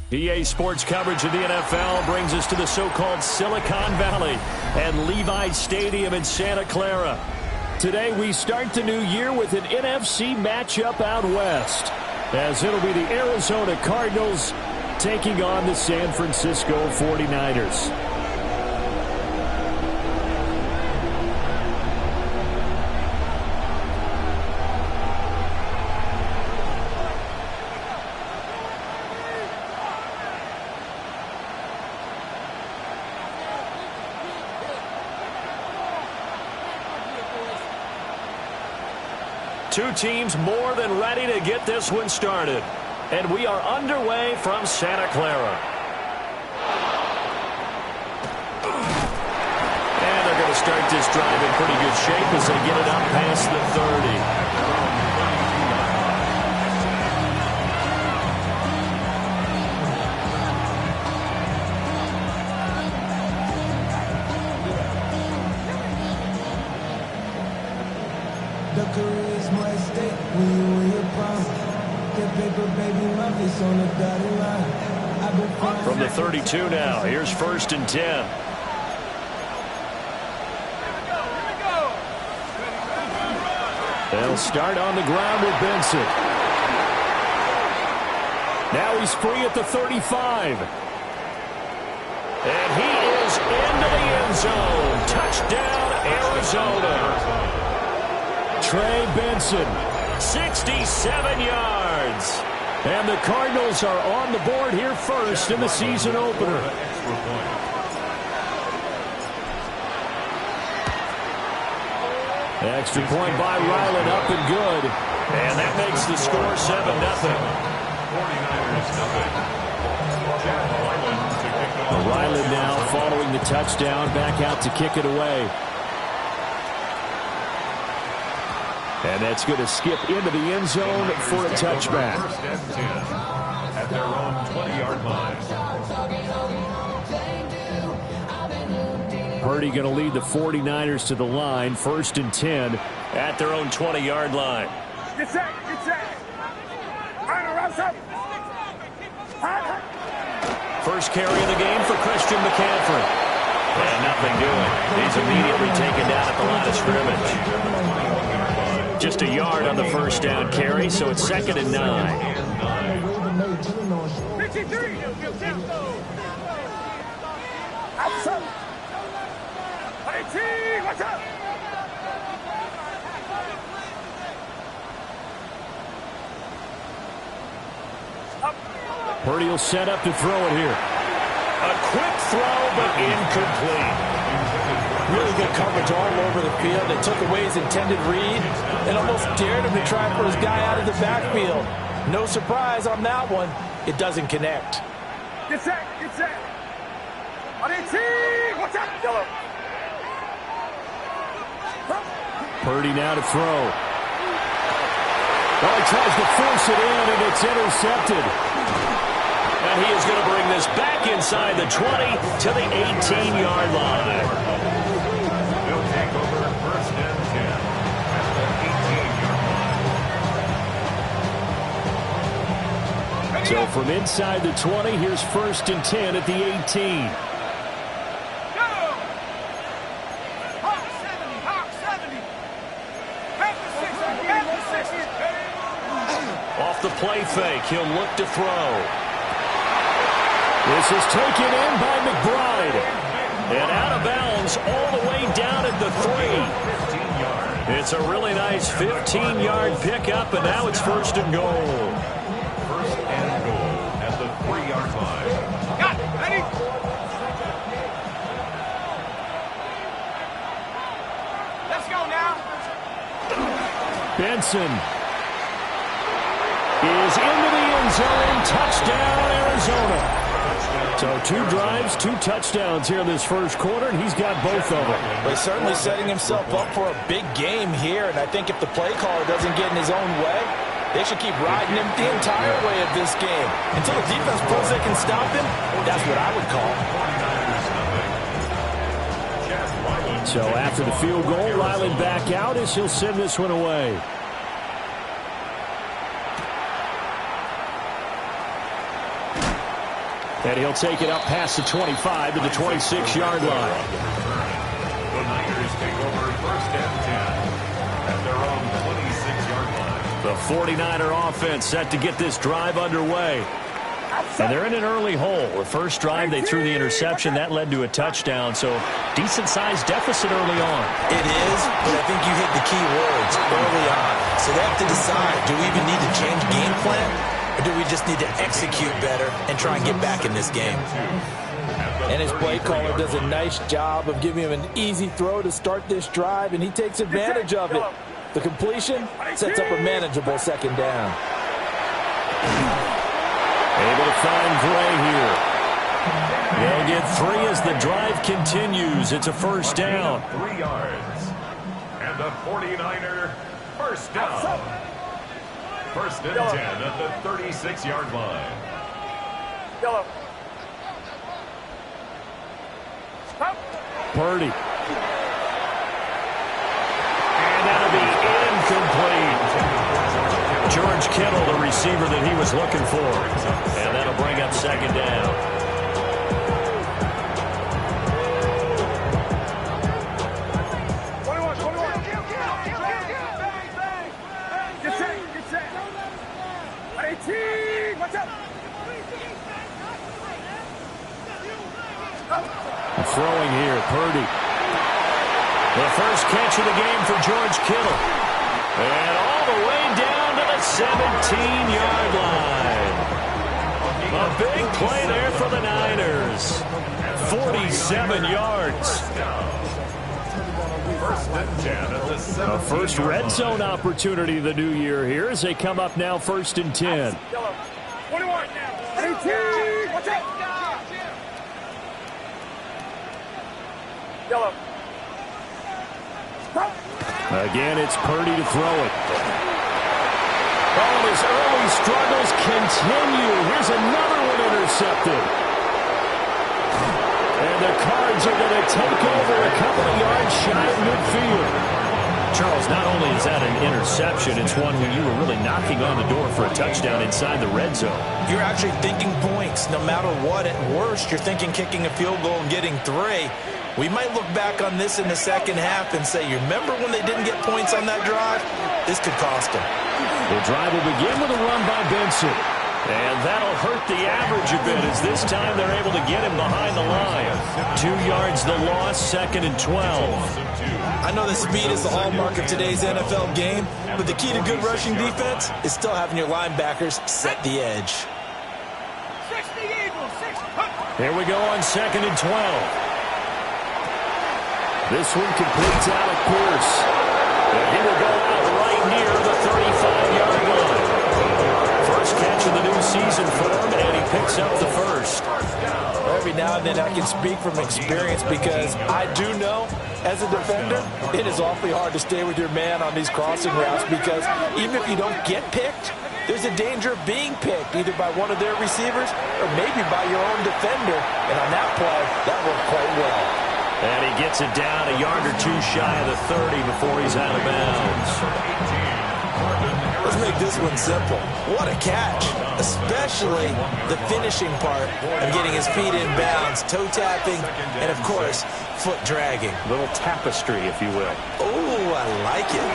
EA Sports coverage of the NFL brings us to the so-called Silicon Valley and Levi Stadium in Santa Clara. Today we start the new year with an NFC matchup out west, as it'll be the Arizona Cardinals taking on the San Francisco 49ers. Two teams more than ready to get this one started. And we are underway from Santa Clara. And they're going to start this drive in pretty good shape as they get it up past the 30. From the 32 now, here's 1st and 10. They'll start on the ground with Benson. Now he's free at the 35. And he is into the end zone. Touchdown, Arizona. Trey Benson, 67 yards. And the Cardinals are on the board here first in the season opener. Extra point by Ryland, up and good. And that makes the score 7-0. Ryland now following the touchdown, back out to kick it away. And that's going to skip into the end zone for a touchback. 1st and 10 at their own 20-yard line. Purdy going to lead the 49ers to the line. 1st and 10 at their own 20-yard line. Get set, get set. First carry of the game for Christian McCaffrey. And nothing doing. He's immediately taken down at the line of scrimmage. Just a yard on the first down carry, so it's 2nd and 9. Purdy will set up to throw it here. A quick throw, but incomplete. Really good coverage all over the field. They took away his intended read and almost dared him to try for his guy out of the backfield. No surprise on that one. It doesn't connect. Get set, get set. What's up, Yellow? Purdy now to throw. Well, he tries to force it in, and it's intercepted. And he is going to bring this back inside the 20 to the 18-yard line. They'll take over 1st and 10 at the 18-yard line. So from inside the 20, here's 1st and 10 at the 18. Off the play fake, he'll look to throw. This is taken in by McBride. And out of bounds all the way down at the 3. It's a really nice 15-yard pickup, and now it's 1st and goal. 1st and goal at the 3-yard line. Got it, ready? Let's go now. Benson is into the end zone. Touchdown, Arizona. So 2 drives, 2 touchdowns here in this first quarter, and he's got both of them. But he's certainly setting himself up for a big game here, and I think if the play caller doesn't get in his own way, they should keep riding him the entire way of this game. Until the defense proves they can stop him, that's what I would call. So after the field goal, Ryland back out as he'll send this one away. And he'll take it up past the 25 to the 26-yard line. The Niners take over first and 10 at their own 26-yard line. The 49er offense set to get this drive underway. And they're in an early hole. The first drive, they threw the interception. That led to a touchdown, so decent-sized deficit early on. It is, but I think you hit the key words early on. So they have to decide, do we even need to change game plan, or do we just need to execute better and try and get back in this game? And his play caller does a nice job of giving him an easy throw to start this drive, and he takes advantage of it. The completion sets up a manageable second down. Able to find Gray here. They'll get 3 as the drive continues. It's a first down. 3 yards. And the 49er first down. First and 10 at the 36-yard line. Yellow. Purdy. And that'll be incomplete. George Kittle, the receiver that he was looking for. And that'll bring up second down. Get set. 18. Watch out. Throwing here, Purdy. The first catch of the game for George Kittle. And all the way down to the 17-yard line. A big play there for the Niners. 47 yards. First and 10 at the 17-yard A first red zone opportunity the new year here as they come up now first and 10. Yellow. 21. 18. Watch out. Yellow. Again, it's Purdy to throw it. Oh, his early struggles continue. Here's another one intercepted. And the Cards are going to take over a couple of yards shy of midfield. Charles, not only is that an interception, it's one when you were really knocking on the door for a touchdown inside the red zone. You're actually thinking points. No matter what, at worst, you're thinking kicking a field goal and getting 3. We might look back on this in the second half and say, you remember when they didn't get points on that drive? This could cost them. The drive will begin with a run by Benson. And that'll hurt the average a bit as this time they're able to get him behind the line. 2 yards the loss, second and 12. I know that speed is the hallmark of today's NFL game, but the key to good rushing defense is still having your linebackers set the edge. 60 Eagles. 60. Here we go on second and 12. This one completes Alec Pierce. And he will go out right near the 35-yard line. First catch of the new season for him, and he picks up the first. Every now and then I can speak from experience because I do know, as a defender, it is awfully hard to stay with your man on these crossing routes because even if you don't get picked, there's a danger of being picked either by one of their receivers or maybe by your own defender. And on that play, that worked quite well. And he gets it down a yard or 2 shy of the 30 before he's out of bounds. Let's make this one simple. What a catch, especially the finishing part of getting his feet in bounds, toe tapping, and of course, foot dragging. A little tapestry, if you will. Oh, I like it.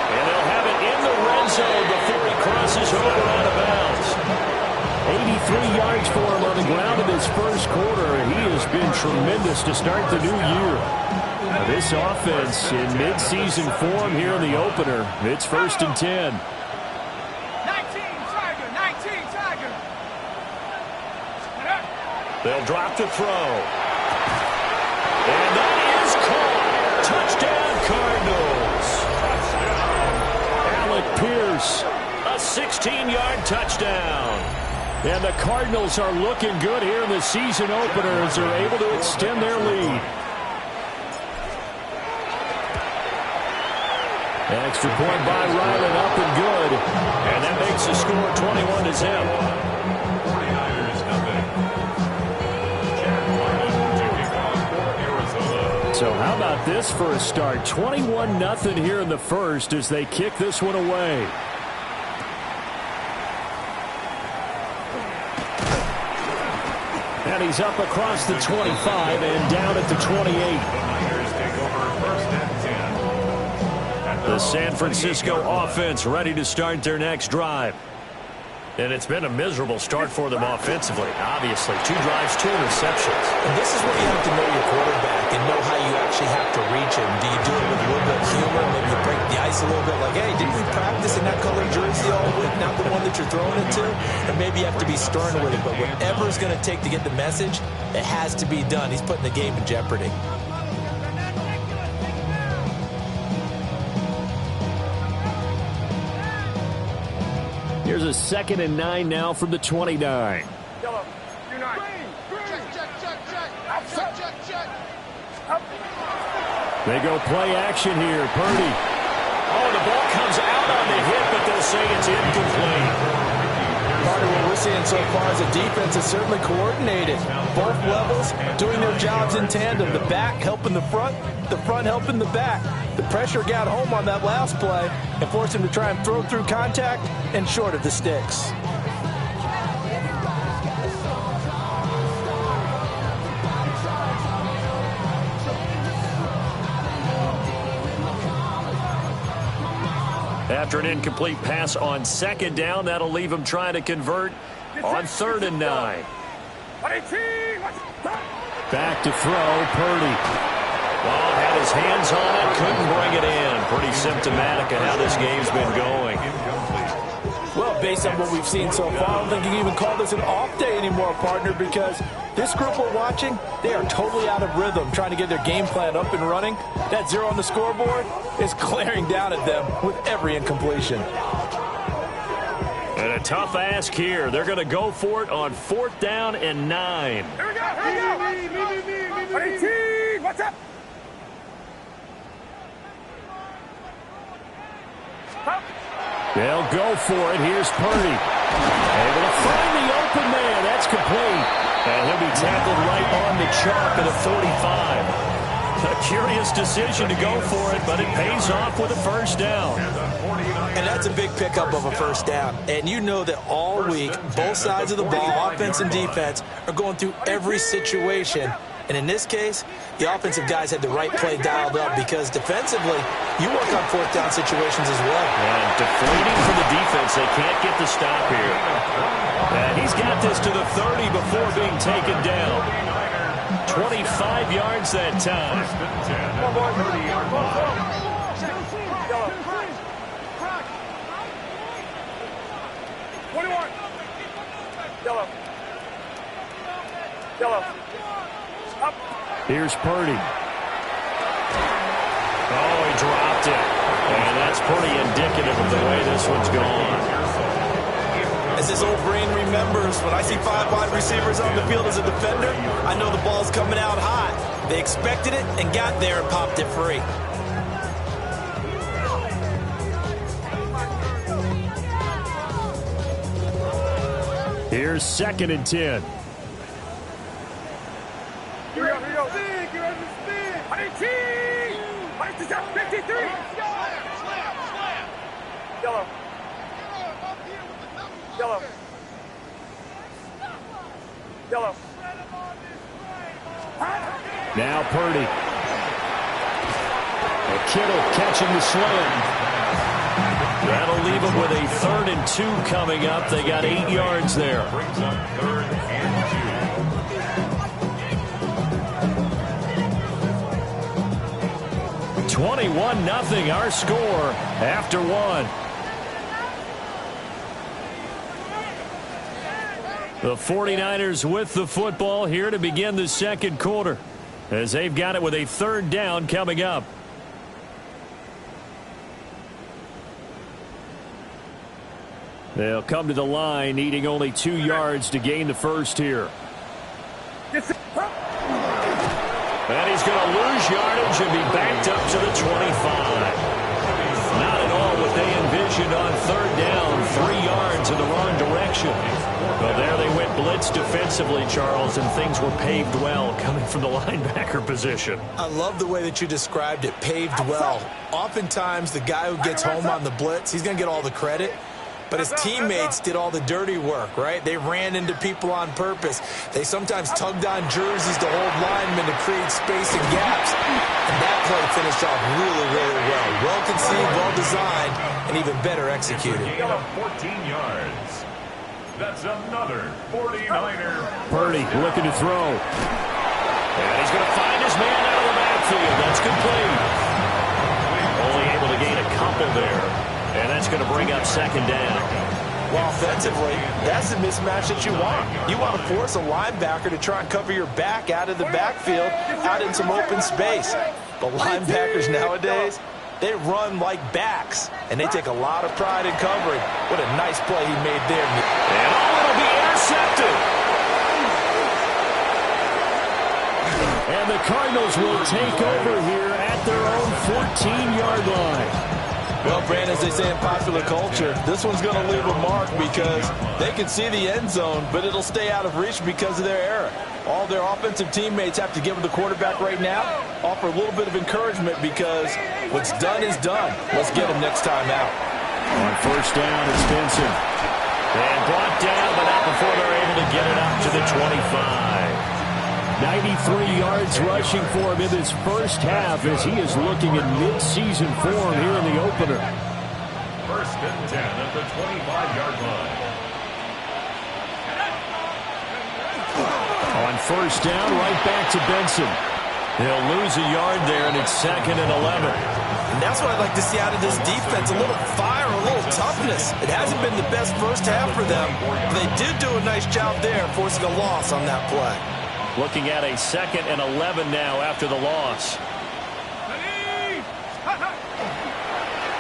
And they'll have it in the red zone before he crosses over out of bounds. 83 yards for him on the ground in his first quarter. He has been tremendous to start the new year. This offense in mid-season form here in the opener. It's first and 10. 19 Tiger. They'll drop to throw. And that is caught. Touchdown, Cardinals. Alec Pierce, a 16-yard touchdown. And the Cardinals are looking good here in the season opener as they're able to extend their lead. Extra point by Ryland, up and good. And that makes the score 21-0. 49ers nothing. So how about this for a start? 21-0 here in the first as they kick this one away. And he's up across the 25 and down at the 28. The San Francisco offense ready to start their next drive. And it's been a miserable start for them offensively. Obviously, 2 drives, 2 interceptions. And this is where you have to know your quarterback and know how you actually have to reach him. Do you do it with a little bit of humor? Maybe you break the ice a little bit like, hey, didn't we practice in that color jersey all week? Not the one that you're throwing it to? Or maybe you have to be stern with it. But whatever it's going to take to get the message, it has to be done. He's putting the game in jeopardy. Here's a 2nd and 9 now from the 29. Yellow. You're not. They go play action here. Purdy. Oh, the ball comes out on the hit, but they'll say it's incomplete. Part of what we're seeing so far as a defense is certainly coordinated. Both levels doing their jobs in tandem. The back helping the front helping the back. The pressure got home on that last play and forced him to try and throw through contact and short of the sticks. After an incomplete pass on 2nd down, that'll leave him trying to convert on 3rd and 9. Back to throw, Purdy. Oh, had his hands on it, couldn't bring it in. Pretty symptomatic of how this game's been going. Well, based on what we've seen so far, I don't think you can even call this an off day anymore, partner, because this group we're watching, they are totally out of rhythm, trying to get their game plan up and running. That 0 on the scoreboard is glaring down at them with every incompletion. And a tough ask here. They're going to go for it on 4th down and 9. Here we go. Me. What's up? They'll go for it. Here's Purdy. Able to find the open man. That's complete. And he'll be tackled right on the chalk at a 45. A curious decision to go for it, but it pays off with a 1st down. And that's a big pickup of a 1st down. And you know that all week, both sides of the ball, offense and defense, are going through every situation. And in this case, the offensive guys had the right play dialed up because defensively, you work on 4th down situations as well. And deflating for the defense. They can't get the stop here. And he's got this to the 30 before being taken down. 25 yards that time. 21. Yellow. Up. Here's Purdy. Oh, he dropped it. And that's pretty indicative of the way this one's gone. As his old brain remembers, when I see 5 wide receivers on the field as a defender, I know the ball's coming out hot. They expected it and got there and popped it free. Here's 2nd and 10. Here we go. You're on the spin. 53. Yellow. Now Purdy. And Kittle catching the slant. That'll leave them with a 3rd and 2 coming up. They got 8 yards there. Brings up 3rd and 2. 21-0 our score after 1. The 49ers with the football here to begin the 2nd quarter as they've got it with a 3rd down coming up. They'll come to the line needing only 2 yards to gain the 1st here. And he's going to lose yardage and be backed up to the 25. Not at all what they envisioned on 3rd down. 3 yards in the wrong direction. Well, there they went blitz defensively, Charles, and things were paved well coming from the linebacker position. I love the way that you described it, paved well. Oftentimes, the guy who gets home on the blitz, he's going to get all the credit. but his teammates did all the dirty work, right? They ran into people on purpose. They sometimes tugged on jerseys to hold linemen to create space and gaps. And that play finished off really, really well. Well conceived, well designed, and even better executed. Gain of 14 yards. That's another 49er. Purdy looking to throw. And he's going to find his man out of the backfield. That's complete. Only able to gain a couple there. And that's going to bring up second down. Well, offensively, that's the mismatch that you want. You want to force a linebacker to try and cover your back out of the backfield, out in some open space. But linebackers nowadays, they run like backs, and they take a lot of pride in covering. What a nice play he made there. And it'll be intercepted. And the Cardinals will take over here at their own 14-yard line. Well, Brandon, as they say in popular culture, this one's going to leave a mark because they can see the end zone, but it'll stay out of reach because of their error. All their offensive teammates have to give the quarterback right now, offer a little bit of encouragement because what's done is done. Let's get him next time out. On first down, it's Benson. And brought down, but not before they're able to get it up to the 25. 93 yards rushing for him in this first half as he is looking in mid-season form here in the opener. First and 10 at the 25-yard line. On first down, right back to Benson. He'll lose a yard there, and it's second and 11. And that's what I'd like to see out of this defense, a little fire, a little toughness. It hasn't been the best first half for them, but they did do a nice job there, forcing a loss on that play. Looking at a second and 11 now after the loss.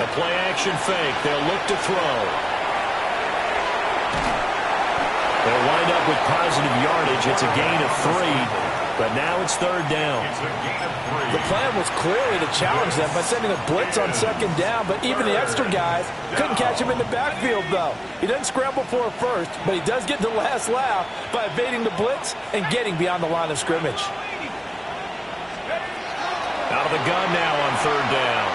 A play-action fake. They'll look to throw. They'll wind up with positive yardage. It's a gain of 3, but now it's third down. It's a gain of 3. The plan was clearly to challenge them by sending a blitz on second down, but even the extra guys couldn't catch him in the backfield, though. He doesn't scramble for a first, but he does get the last laugh by evading the blitz and getting beyond the line of scrimmage. Out of the gun now on third down.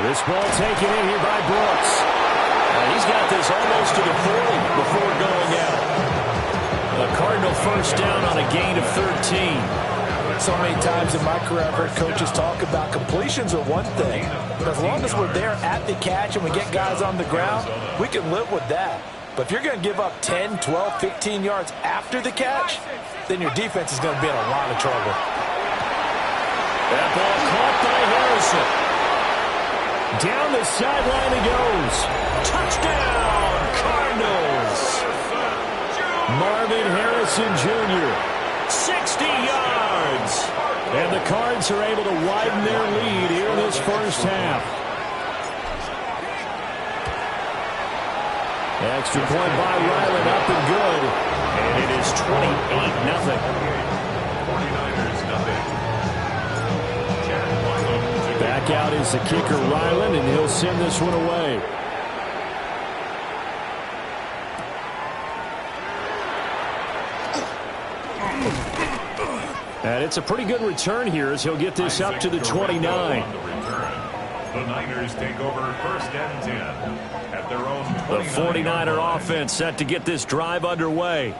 This ball taken in here by Brooks. He's got this almost to the 40 before going out. A Cardinal first down on a gain of 13. So many times in my career, I've heard coaches talk about completions are one thing. But as long as we're there at the catch and we get guys on the ground, we can live with that. But if you're going to give up 10, 12, 15 yards after the catch, then your defense is going to be in a lot of trouble. That ball caught by Harrison. Down the sideline he goes. Touchdown, Cardinals. Marvin Harrison Jr., 60 yards. And the Cards are able to widen their lead here in this first half. Extra point by Ryland, up and good. And it is 28-0. 49ers nothing. Back out is the kicker, Ryland, and he'll send this one away. And it's a pretty good return here as he'll get this up to the 29. The Niners take over first and 10 at their own 29. The 49er offense set to get this drive underway.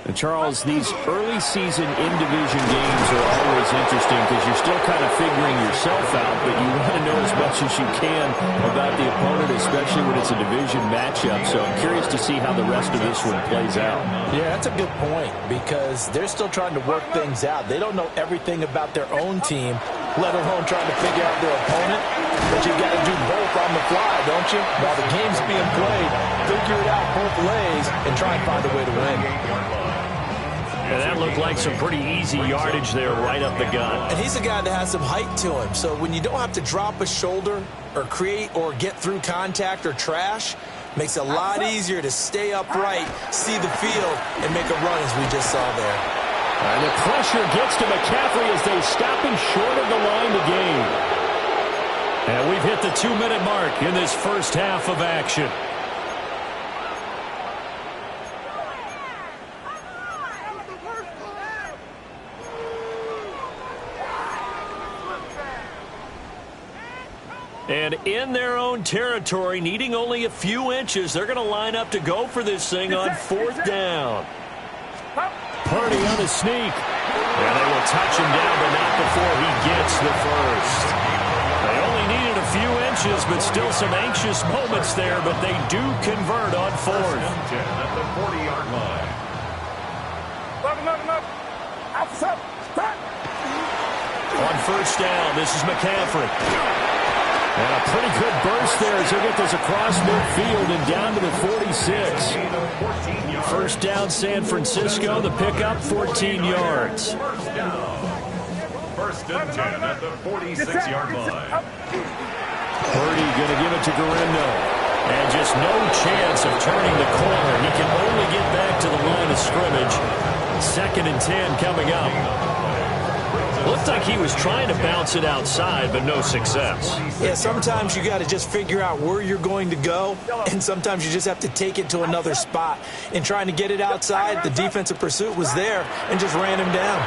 And Charles, these early season in-division games are always interesting because you're still kind of figuring yourself out, but you want to know as much as you can about the opponent, especially when it's a division matchup. So I'm curious to see how the rest of this one plays out. Yeah, that's a good point because they're still trying to work things out. They don't know everything about their own team, let alone trying to figure out their opponent. But you've got to do both on the fly, don't you? While the game's being played, figure it out both ways and try and find a way to win. And that looked like some pretty easy yardage there right up the gut. And he's a guy that has some height to him. So when you don't have to drop a shoulder or create or get through contact or trash, makes it a lot easier to stay upright, see the field, and make a run as we just saw there. And the pressure gets to McCaffrey as they stop him short of the line to gain. And we've hit the 2-minute mark in this first half of action. And in their own territory, needing only a few inches, they're going to line up to go for this thing on 4th down. Purdy on the sneak. And they will touch him down, but not before he gets the first. They only needed a few inches, but still some anxious moments there, but they do convert on 4th. At the 40-yard line. On 1st down, this is McCaffrey. And a pretty good burst there as he'll get this across midfield and down to the 46. 1st down, San Francisco. The pickup, 14 yards. 1st and 10 at the 46-yard line. Purdy going to give it to Garindo. And just no chance of turning the corner. He can only get back to the line of scrimmage. 2nd and 10 coming up. Looked like he was trying to bounce it outside, but no success. Yeah, sometimes you got to just figure out where you're going to go, and sometimes you just have to take it to another spot. In trying to get it outside, the defensive pursuit was there and just ran him down.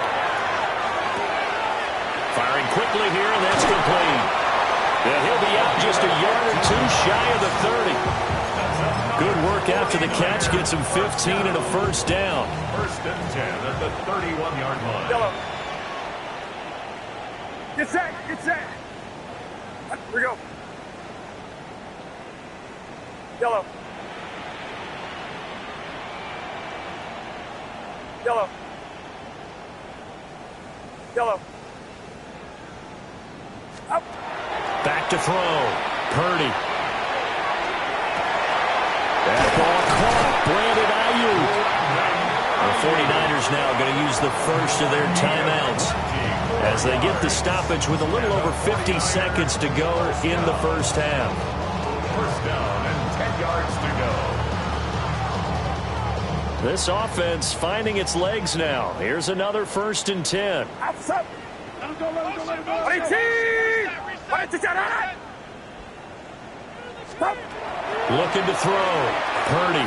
Firing quickly here, and that's complete. And he'll be out just a yard or two shy of the 30. Good work after the catch. Gets him 15 and a 1st down. 1st and 10 at the 31-yard line. Get set, get set. Here we go. Yellow. Yellow. Yellow. Up. Back to throw. Purdy. That ball caught. Brandon Ayuk. The 49ers now going to use the first of their timeouts as they get the stoppage with a little over 50 seconds to go in the 1st half. 1st down and 10 yards to go. This offense finding its legs now. Here's another 1st and 10. Outside. Let him go, let him go, let him go. Looking to throw. Purdy.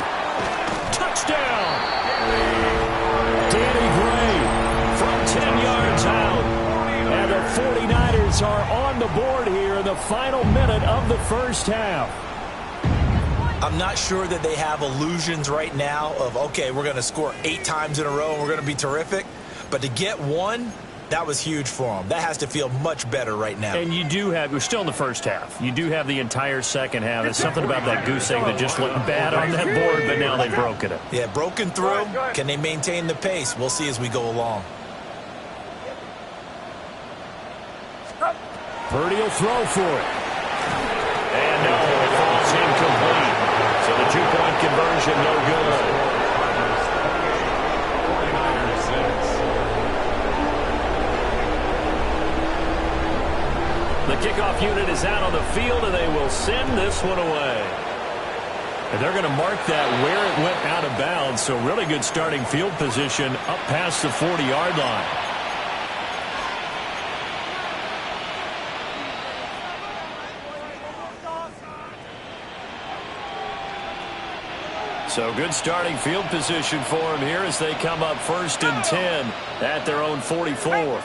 Touchdown. Danny Gray from 10 yards out. And the 49ers are on the board here in the final minute of the 1st half. I'm not sure that they have illusions right now of, okay, we're going to score 8 times in a row and we're going to be terrific. But to get one, that was huge for them. That has to feel much better right now. And you do have, we're still in the 1st half. You do have the entire 2nd half. It's something about that goose egg that just looked bad on that board, but now they've broken it. Yeah, broken through. Can they maintain the pace? We'll see as we go along. Purdy will throw for it. And no, it falls incomplete. So the 2-point conversion, no good. 49ers 6. The kickoff unit is out on the field, and they will send this one away. And they're going to mark that where it went out of bounds, so really good starting field position up past the 40-yard line. So good starting field position for them here as they come up 1st and 10 at their own 44.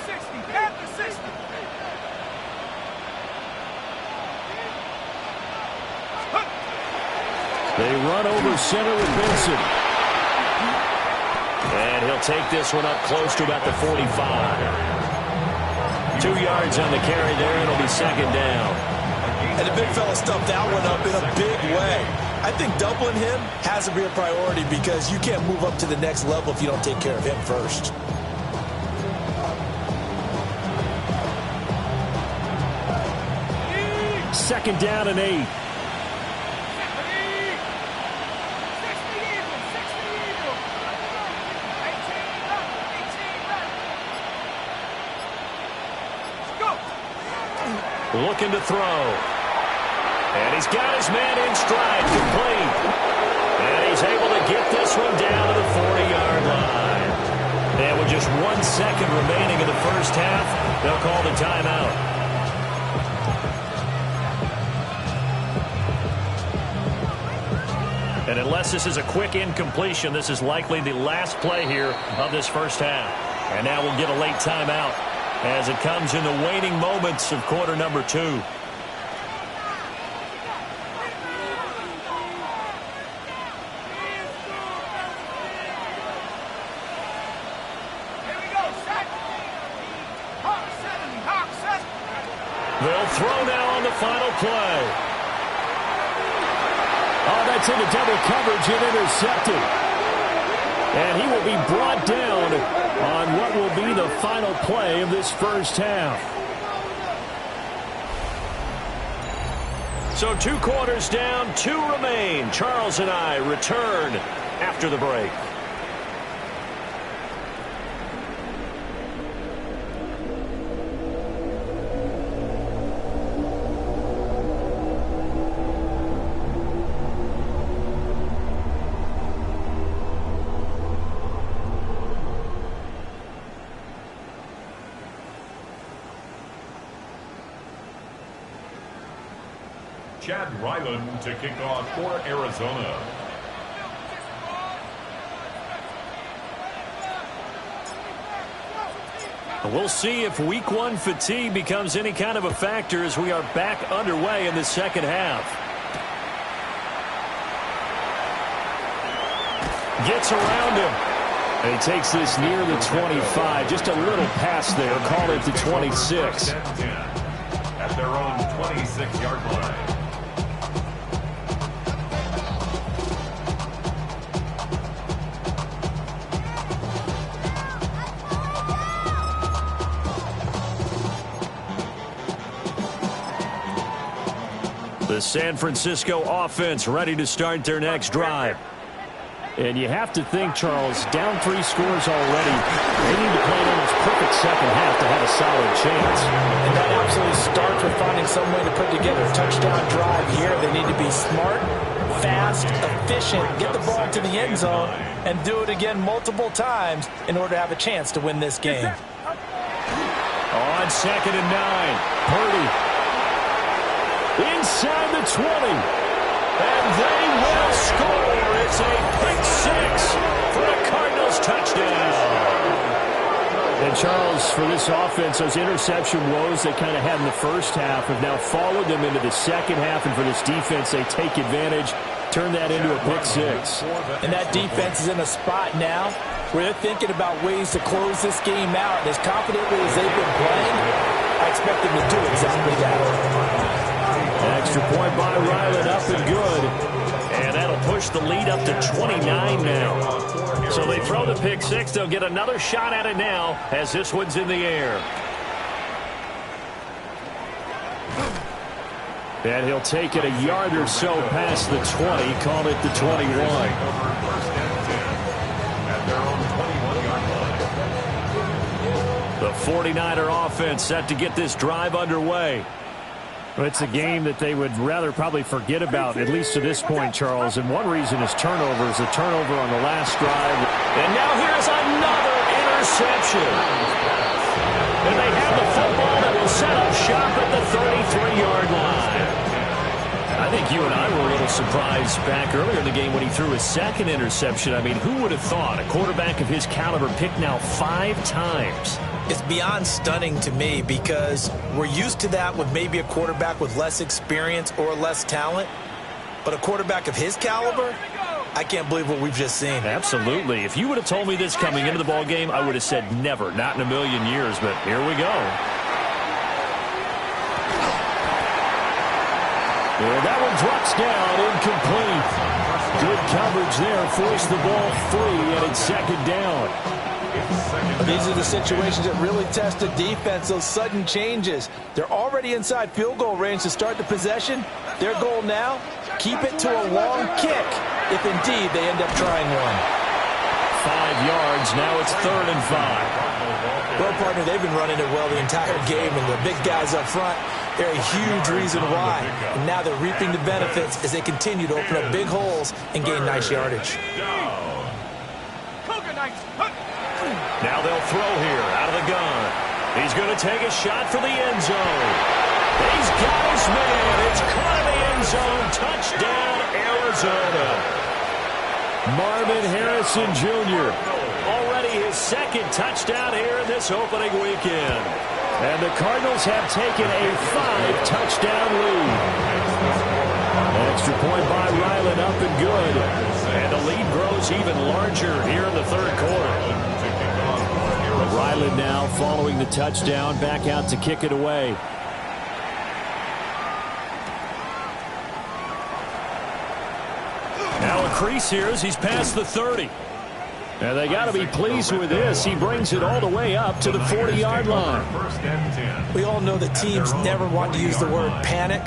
They run over center with Benson. And he'll take this one up close to about the 45. 2 yards on the carry there. It'll be 2nd down. And the big fella stuffed that one up in a big way. I think doubling him has to be a priority because you can't move up to the next level if you don't take care of him first. Second down and 8. Looking to throw. And he's got his man in stride, complete. And he's able to get this one down to the 40-yard line. And with just 1 second remaining in the 1st half, they'll call the timeout. And unless this is a quick incompletion, this is likely the last play here of this 1st half. And now we'll get a late timeout as it comes in the waning moments of quarter number 2. They'll throw now on the final play. Oh, that's into double coverage and intercepted. And he will be brought down on what will be the final play of this first half. So 2 quarters down, 2 remain. Charles and I return after the break. Chad Ryland to kick off for Arizona. We'll see if week 1 fatigue becomes any kind of a factor as we are back underway in the second half. Gets around him. And he takes this near the 25. Just a little pass there. Call it the 26. At their own 26-yard line. The San Francisco offense ready to start their next drive. And you have to think, Charles, down 3 scores already. They need to play an almost perfect second half to have a solid chance. And that absolutely starts with finding some way to put together a touchdown drive here. They need to be smart, fast, efficient, get the ball to the end zone, and do it again multiple times in order to have a chance to win this game. On 2nd and 9, Purdy. Inside the 20. And they will score. It's a pick 6 for a Cardinals touchdown. And Charles, for this offense, those interception woes they kind of had in the first half have now followed them into the second half. And for this defense, they take advantage, turn that into a pick 6. And that defense is in a spot now where they're thinking about ways to close this game out. And as confidently as they've been playing, I expect them to do exactly that. Extra point by Ryland, up and good. And that'll push the lead up to 29 now. So they throw the pick 6. They'll get another shot at it now as this one's in the air. And he'll take it a yard or so past the 20. Call it the 21. The 49er offense set to get this drive underway. It's a game that they would rather probably forget about, at least to this point, Charles. And one reason is turnovers. A turnover on the last drive. And now here's another interception. And they have the football that will set up shop at the 33-yard line. I think you and I were a little surprised back earlier in the game when he threw his second interception. I mean, who would have thought a quarterback of his caliber picked now 5 times? It's beyond stunning to me because we're used to that with maybe a quarterback with less experience or less talent. But a quarterback of his caliber, I can't believe what we've just seen. Absolutely. If you would have told me this coming into the ballgame, I would have said never, not in a million years. But here we go. Well, that one drops down, incomplete. Good coverage there, forced the ball free, and it's 2nd down. These are the situations that really test the defense, those sudden changes. They're already inside field goal range to start the possession. Their goal now, keep it to a long kick, if indeed they end up trying one. 5 yards, now it's 3rd and 5. Well, partner, they've been running it well the entire game, and the big guys up front, they're a huge reason why. And now they're reaping the benefits as they continue to open up big holes and gain nice yardage. Now they'll throw here out of the gun. He's going to take a shot for the end zone. He's got his man. It's caught in the end zone. Touchdown, Arizona. Marvin Harrison Jr. already his 2nd touchdown here in this opening weekend. And the Cardinals have taken a 5-touchdown lead. Extra point by Ryland, up and good. And the lead grows even larger here in the 3rd quarter. Ryland now following the touchdown, back out to kick it away. crease here as he's past the 30. And they got to be pleased with this. He brings it all the way up to the 40-yard line. We all know that teams never want to use the word panic.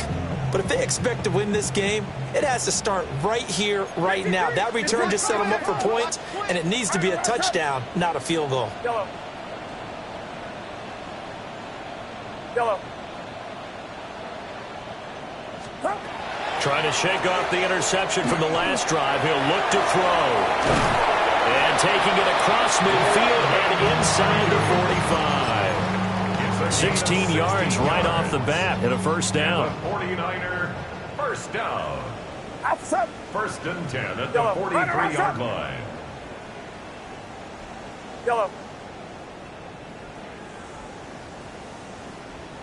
But if they expect to win this game, it has to start right here, right now. That return just set them up for points, and it needs to be a touchdown, not a field goal. Yellow. Trying to shake off the interception from the last drive. He'll look to throw. And taking it across midfield and inside the 45. 16 yards right off the bat and a first down. 49er, first down. Outside. First and 10 at the 43-yard line. Yellow.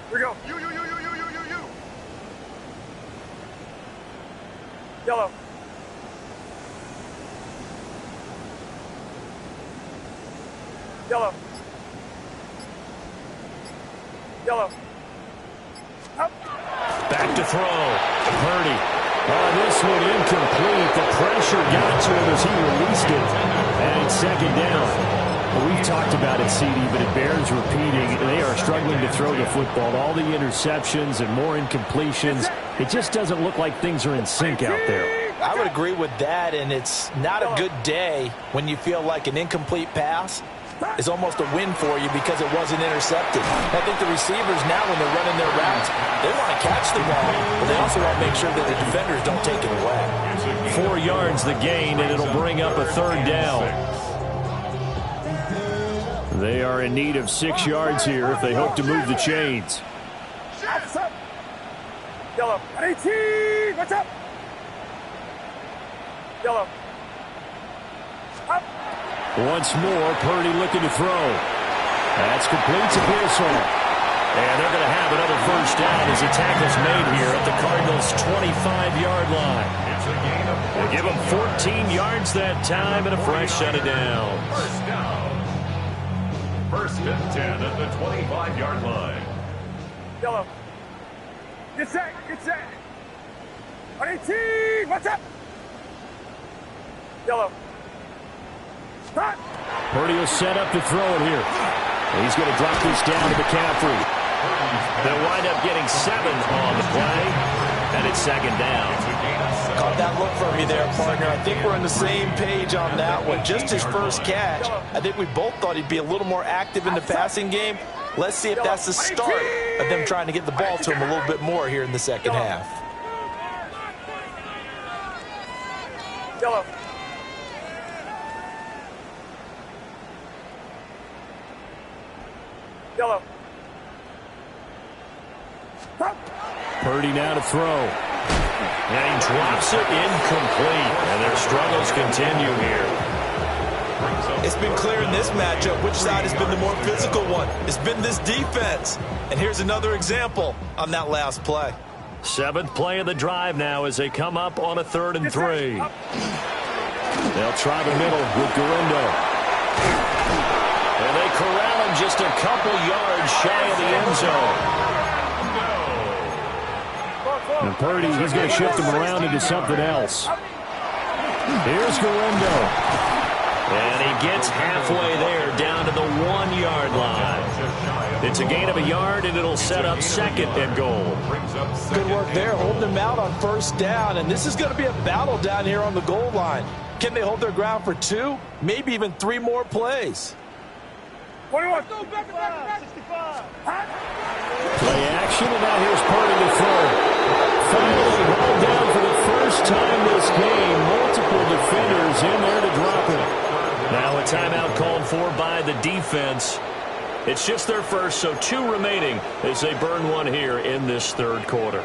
Here we go. You. Yellow. Yellow. Yellow. Up. Back to throw. Purdy. Oh, this one incomplete. The pressure got to him as he released it. And it's second down. Well, we've talked about it, CD, but it bears repeating. They are struggling to throw the football. All the interceptions and more incompletions. It just doesn't look like things are in sync out there. I would agree with that, and it's not a good day when you feel like an incomplete pass is almost a win for you because it wasn't intercepted. I think the receivers now, when they're running their routes, they want to catch the ball, but they also want to make sure that the defenders don't take it away. 4 yards the gain, and it'll bring up a third down. They are in need of 6 yards here if they hope to move the chains. Yellow. 18. What's up? Yellow. Up. Once more, Purdy looking to throw. That's complete to Pearson. And they're going to have another first down as the tackle's made here at the Cardinals' 25-yard line. They give them 14 yards that time and a fresh set of downs. First down. First and 10 at the 25-yard line. Yellow. Get set. 18. What's up? Yellow. Stop. Purdy will set up to throw it here. And he's going to drop this down to McCaffrey. They'll wind up getting 7 on the play. And it's second down. Caught that look from you there, partner. I think we're on the same page on that one. Just his first catch. I think we both thought he'd be a little more active in the passing game. Let's see if that's the start of them trying to get the ball to him a little bit more here in the second half. Yellow. Yellow. Stop. Purdy now to throw. And he drops it incomplete. And their struggles continue here. It's been clear in this matchup which side has been the more physical one. It's been this defense. And here's another example on that last play. 7th play of the drive now as they come up on a 3rd and 3. They'll try the middle with Gurindo. And they corral him just a couple yards shy of the end zone. And Purdy, he's going to shift him around into something else. Here's Gurindo. And he gets halfway there down to the 1-yard line. It's a gain of a yard, and it'll set up 2nd and goal. Good work there, holding them out on first down. And this is going to be a battle down here on the goal line. Can they hold their ground for 2, maybe even 3 more plays? 21. 65. Play action, and now here's Purdy to throw. Finally hauled down for the first time this game. Multiple defenders in there to drop it. Now a timeout called for by the defense. It's just their first, so 2 remaining as they burn one here in this 3rd quarter.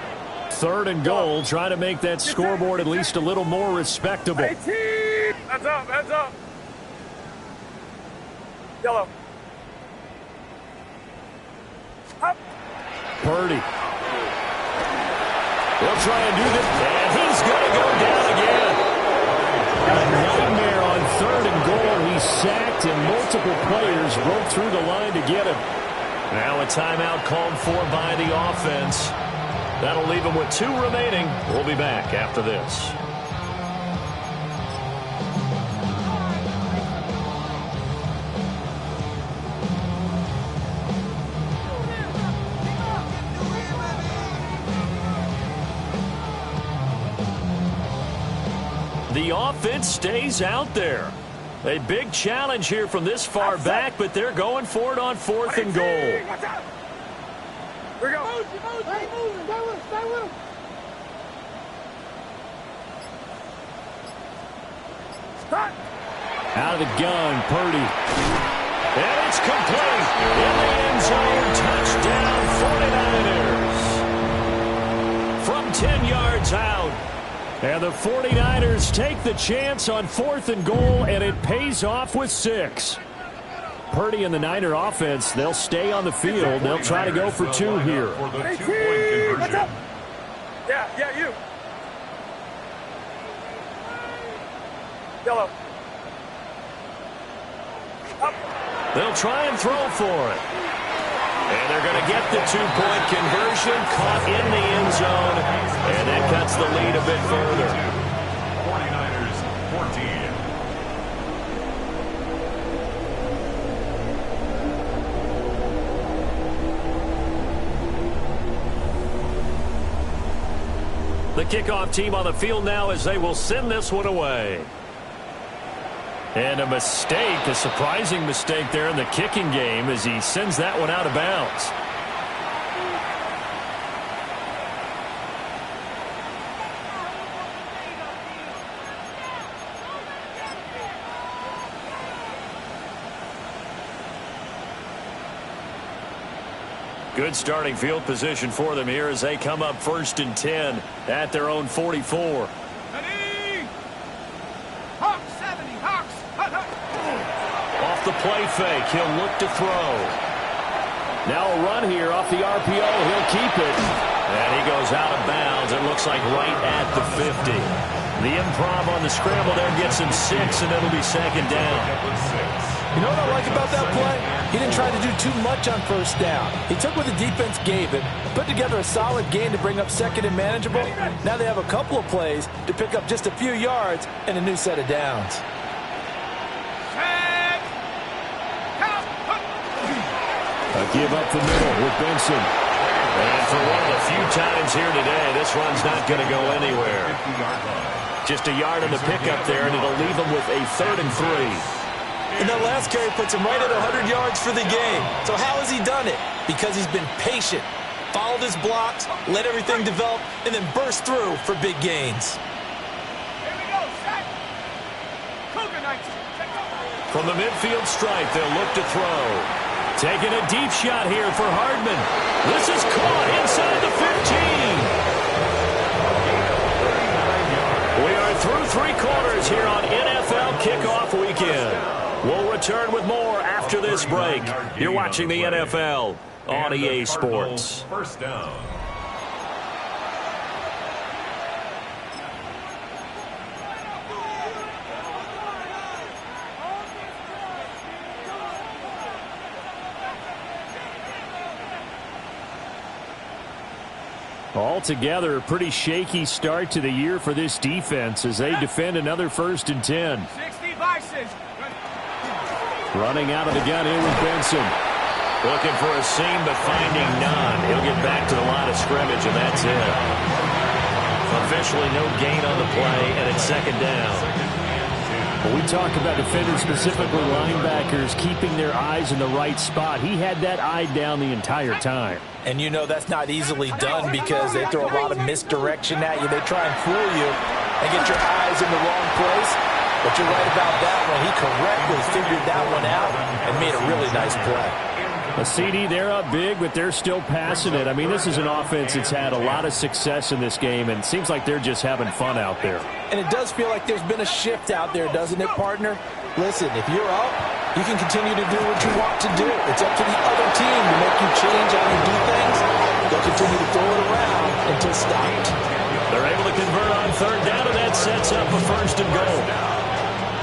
3rd and goal, trying to make that scoreboard at least a little more respectable. 18. Hands up. Yellow. Up. Purdy. They'll try and do this, and he's going to go down again. A nightmare on 3rd and goal. He's sacked, and multiple players broke through the line to get him. Now a timeout called for by the offense. That'll leave him with 2 remaining. We'll be back after this. the offense stays out there. A big challenge here from this far back, but they're going for it on 4th and goal. Here we go. Stay with him. Stop. Out of the gun, Purdy. And it's complete. In the end zone, touchdown 49ers. From 10 yards out. And the 49ers take the chance on 4th and goal, and it pays off with 6. Purdy and the Niner offense, they'll stay on the field. They'll try to go for 2 here. For the 2-point conversion. Yeah, you. Yellow. Up. They'll try and throw for it. And they're going to get the 2-point conversion, caught in the end zone, and that cuts the lead a bit further. 49ers 14. The kickoff team on the field now as they will send this one away. And a mistake, a surprising mistake there in the kicking game as he sends that one out of bounds. Good starting field position for them here as they come up 1st and 10 at their own 44. Off the play fake, he'll look to throw. Now a run here off the RPO. He'll keep it. And he goes out of bounds. It looks like right at the 50. The improv on the scramble there gets him 6, and it'll be 2nd down. You know what I like about that play? He didn't try to do too much on 1st down. He took what the defense gave him, put together a solid game to bring up 2nd and manageable. Now they have a couple of plays to pick up just a few yards and a new set of downs. A give up the middle with Benson. And for one of the few times here today, this run's not going to go anywhere. Just a yard in the pickup there, and it'll leave him with a 3rd and 3. And that last carry puts him right at 100 yards for the game. So how has he done it? Because he's been patient, followed his blocks, let everything develop, and then burst through for big gains. From the midfield stripe, they'll look to throw. Taking a deep shot here for Hardman. This is caught inside the 15. We are through 3 quarters here on NFL Kickoff Weekend. We'll return with more after this break. You're watching the NFL on EA Sports. 1st down. Altogether, a pretty shaky start to the year for this defense as they defend another 1st and 10. 60 vices. Running out of the gun here with Benson. Looking for a seam, but finding none. He'll get back to the line of scrimmage, and that's it. Officially no gain on the play, and it's 2nd down. When we talk about defenders, specifically linebackers, keeping their eyes in the right spot, he had that eye down the entire time. And you know that's not easily done because they throw a lot of misdirection at you. They try and fool you and get your eyes in the wrong place. But you're right about that one. He correctly figured that one out and made a really nice play. A CD, they're up big, but they're still passing it. I mean, this is an offense that's had a lot of success in this game, and it seems like they're just having fun out there. And it does feel like there's been a shift out there, doesn't it, partner? Listen, if you're up, you can continue to do what you want to do. It's up to the other team to make you change how you do things. They'll continue to throw it around until stopped. They're able to convert on 3rd down, and that sets up a 1st and goal.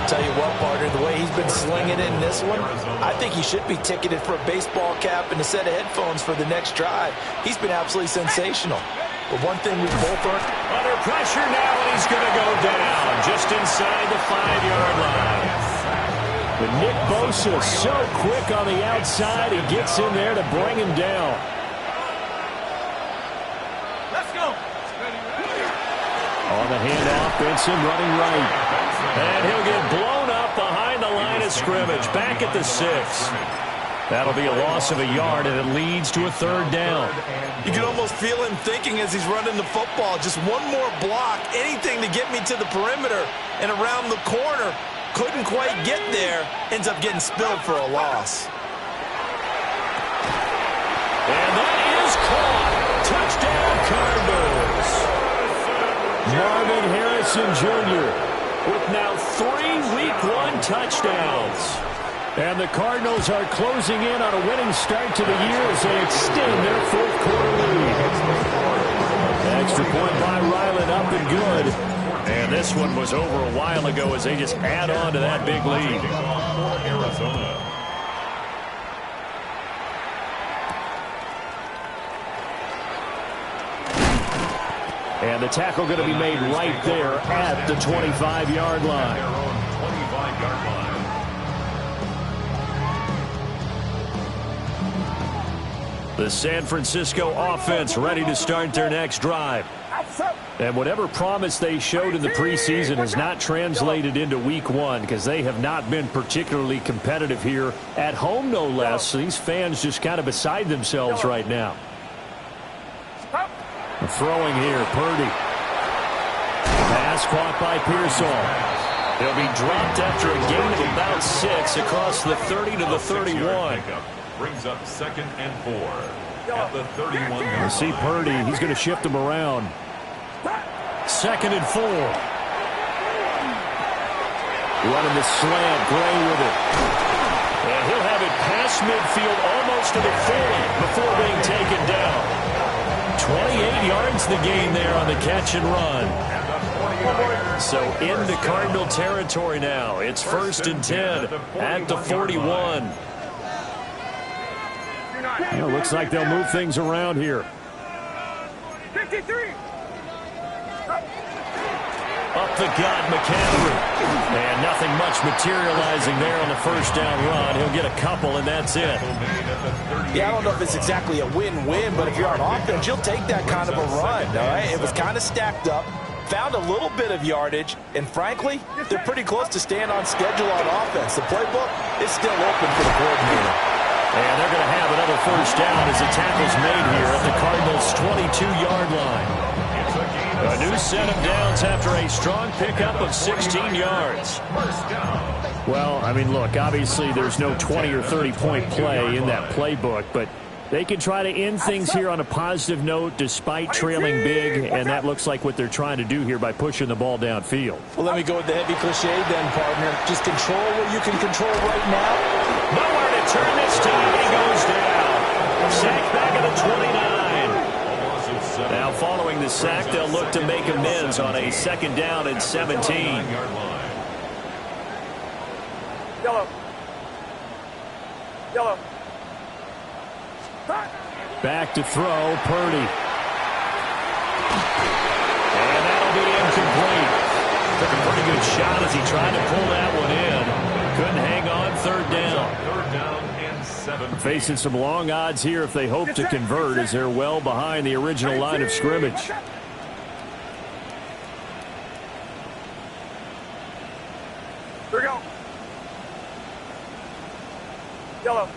Tell you what, partner, the way he's been slinging in this one, I think he should be ticketed for a baseball cap and a set of headphones for the next drive. He's been absolutely sensational. But one thing we both are under pressure now, and he's going to go down just inside the 5-yard line. But Nick Bosa so quick on the outside, he gets in there to bring him down. Let's go. On the handoff, Benson running right. And he'll get blown up behind the line of scrimmage. Back at the 6. That'll be a loss of a yard, and it leads to a 3rd down. You can almost feel him thinking as he's running the football. Just one more block, anything to get me to the perimeter and around the corner. Couldn't quite get there. Ends up getting spilled for a loss. And that is caught. Touchdown, Cardinals. Marvin Harrison Jr. with now 3 Week 1 touchdowns. And the Cardinals are closing in on a winning start to the year as they extend their 4th quarter lead. Extra point by Ryland, up and good. And this one was over a while ago as they just add on to that big lead. Arizona. And the tackle going to be made right there at the 25-yard line. 25-yard line. The San Francisco offense ready to start their next drive. And whatever promise they showed in the preseason has not translated into Week 1 because they have not been particularly competitive here at home, no less. So these fans just kind of beside themselves right now. Throwing here, Purdy. Pass caught by Pearsall. He'll be dropped after a gain of about 6 across the 30 to the 31. Brings up 2nd and 4 at the 31-yard You see Purdy, he's going to shift him around. 2nd and 4. Running the slant, Gray with it. And he'll have it past midfield almost to the 40 before being taken down. 28 yards the gain there on the catch and run. So into Cardinal territory now. It's 1st and 10 at the 41. Well, looks like they'll move things around here. 53. Up the gut, McCaffrey. And nothing much materializing there on the 1st down run. He'll get a couple, and that's it. Yeah, I don't know if it's exactly a win-win, but if you're on offense, you'll take that kind of a run, all right? It was kind of stacked up, found a little bit of yardage, and frankly, they're pretty close to staying on schedule on offense. The playbook is still open for the coordinator. And they're going to have another 1st down as the tackle's made here at the Cardinals' 22-yard line. A new set of downs after a strong pickup of 16 yards. Well, I mean, look, obviously there's no 20 or 30-point play in that playbook, but they can try to end things here on a positive note despite trailing big, and that looks like what they're trying to do here by pushing the ball downfield. Well, let me go with the heavy cliche then, partner. Just control what you can control right now. Nowhere to turn this time. He goes down. Sacked back at the 29. Now following the sack, they'll look to make amends on a 2nd down and 17. Yellow. Yellow. Back to throw, Purdy. And that'll be incomplete. Took a pretty good shot as he tried to pull that one in. Couldn't hang on, 3rd down. 3rd down and 7. Facing some long odds here if they hope to convert as they're well behind the original line of scrimmage. Here we go. Yellow.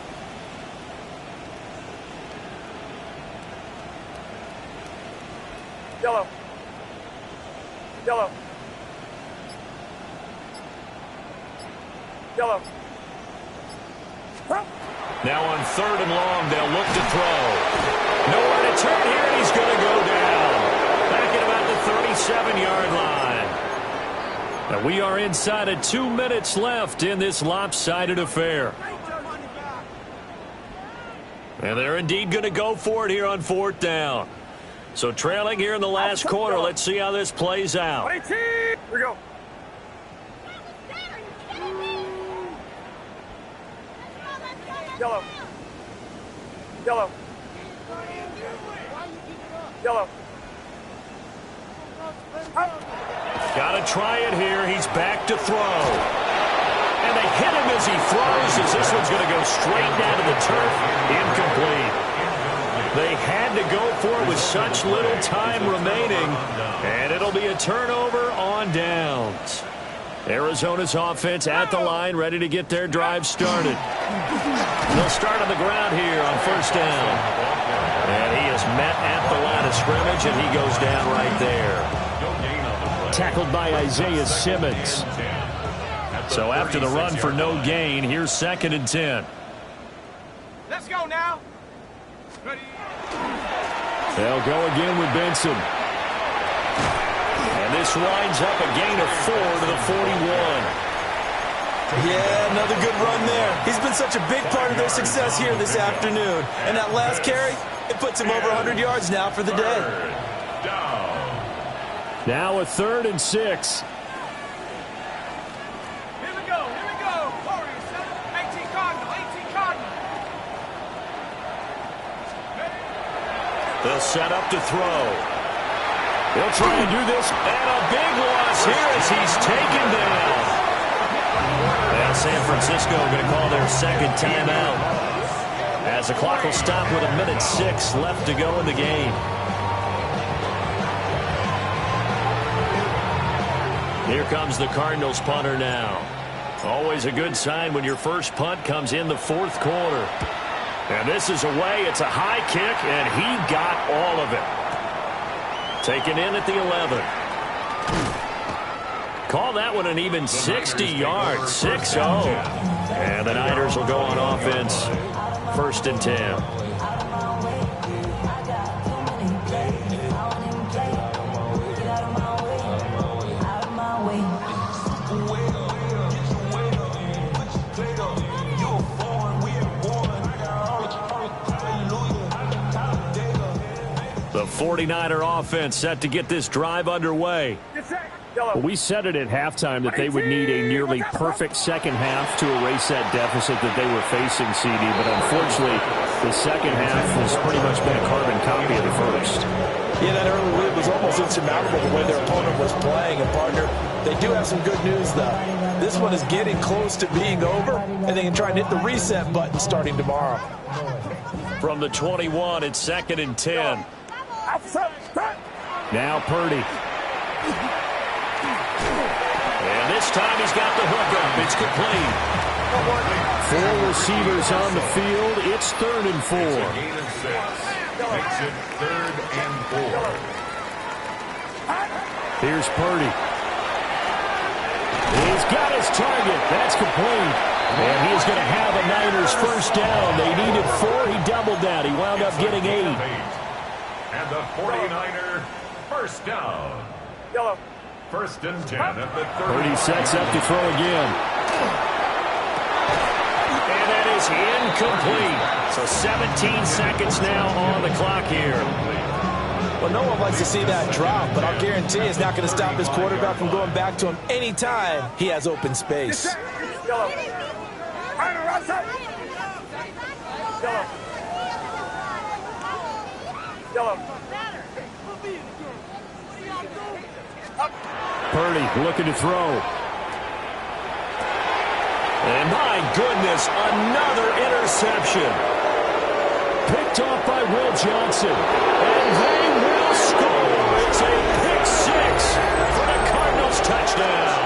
Yellow. Yellow. Yellow. Now on 3rd and long, they'll look to throw. Nowhere to turn here, and he's going to go down. Back at about the 37-yard line. And we are inside of 2 minutes left in this lopsided affair. And they're indeed going to go for it here on 4th down. So trailing here in the last quarter, let's see how this plays out. Here we go. Yellow. Yellow. Yellow. Got to try it here. He's back to throw. And they hit him as he throws as this one's going to go straight down to the turf. Incomplete. They had to go for it with such little time remaining, and it'll be a turnover on downs. Arizona's offense at the line, ready to get their drive started. They'll start on the ground here on first down. And he is met at the line of scrimmage, and he goes down right there. Tackled by Isaiah Simmons. So after the run for no gain, here's 2nd and 10. Let's go now. Ready. They'll go again with Benson. And this winds up a gain of 4 to the 41. Yeah, another good run there. He's been such a big part of their success here this afternoon. And that last carry, it puts him over 100 yards now for the day. Now a 3rd and 6. Here we go. Warriors, 18 Cardinal. They'll set up to throw. He'll try and do this, and a big loss here as he's taken down. Now San Francisco going to call their 2nd timeout, as the clock will stop with 1:06 left to go in the game. Here comes the Cardinals punter now. Always a good sign when your first punt comes in the 4th quarter. And this is away. It's a high kick, and he got all of it. Taken in at the 11. Call that one an even 60 yards, 6-0. And the Niners will go on offense, 1st and 10. The 49er offense set to get this drive underway. We said it at halftime that they would need a nearly perfect second half to erase that deficit that they were facing, CD. But unfortunately, the second half has pretty much been a carbon copy of the first. Yeah, that early lead was almost insurmountable the way their opponent was playing. And, partner, they do have some good news, though. This one is getting close to being over, and they can try and hit the reset button starting tomorrow. From the 21, it's 2nd and 10. Now Purdy. And this time he's got the hook up. It's complete. 4 receivers on the field. It's 3rd and 4. Gain of 6. Makes it 3rd and 4. Here's Purdy. He's got his target. That's complete. And he's going to have a Niners first down. They needed 4. He doubled that. He wound up getting 8. And the 49er first down. Yellow. 1st and 10 at the 30. Purdy sets up to throw again. And that is incomplete. So 17 seconds now on the clock here. Well, no one likes to see that drop, but I'll guarantee it's not going to stop his quarterback from going back to him anytime he has open space. Yellow. Yellow. Purdy looking to throw. And my goodness, another interception. Picked off by Will Johnson. And they will score. It's a pick 6 for the Cardinals touchdown.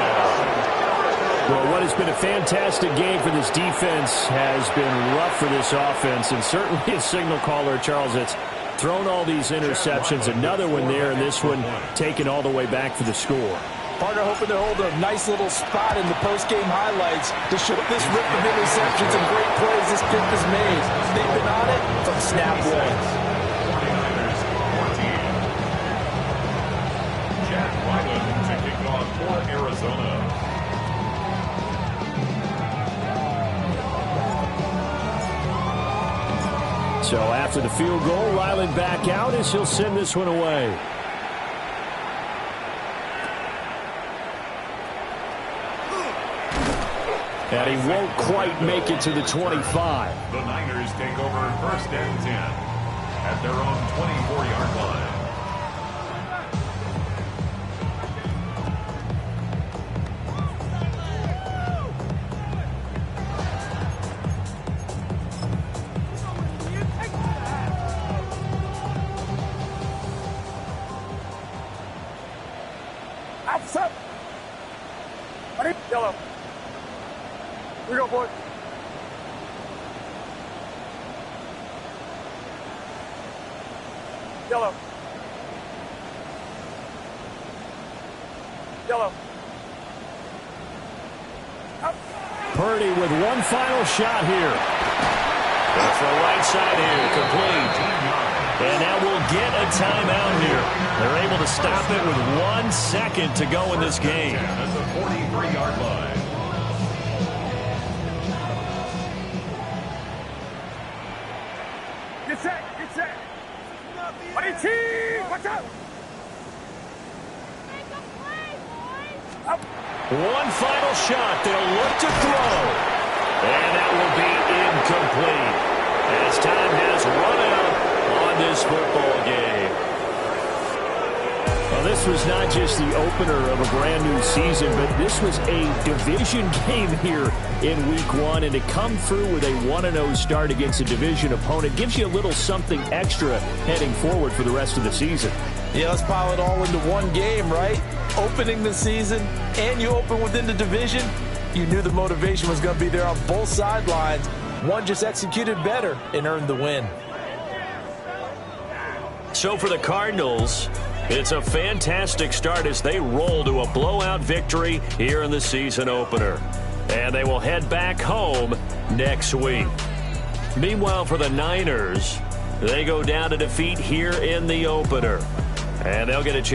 Well, what has been a fantastic game for this defense has been rough for this offense. And certainly a signal caller, Charles, that's thrown all these interceptions. Another one there, and this one taken all the way back for the score. Partner hoping to hold a nice little spot in the post-game highlights to show this rip of interceptions and great plays this pick has made. They've been on it from snap 1. 49ers 14. Jack Ryland to kick off for Arizona. So after the field goal, Ryland back out as he'll send this one away. And he won't quite make it to the 25. The Niners take over 1st and 10 at their own 24-yard line. Outside. Ready? Yellow. Here we go, boys. Yellow. Yellow. Up. Purdy with one final shot here. That's the right side here, complete. And now we'll get a timeout here. They're able to stop it with 1 second to go in this game. At the 43-yard line. Get set. Get set. Ready, team. Watch out. Up. One final shot. They'll look to throw. And that will be incomplete as time has run out on this football game. Well, this was not just the opener of a brand new season, but this was a division game here in week 1. And to come through with a 1-0 start against a division opponent gives you a little something extra heading forward for the rest of the season. Yeah, let's pile it all into one game, right? Opening the season, and you open within the division. You knew the motivation was going to be there on both sidelines. One just executed better and earned the win. So for the Cardinals, it's a fantastic start as they roll to a blowout victory here in the season opener. And they will head back home next week. Meanwhile, for the Niners, they go down to defeat here in the opener. And they'll get a chance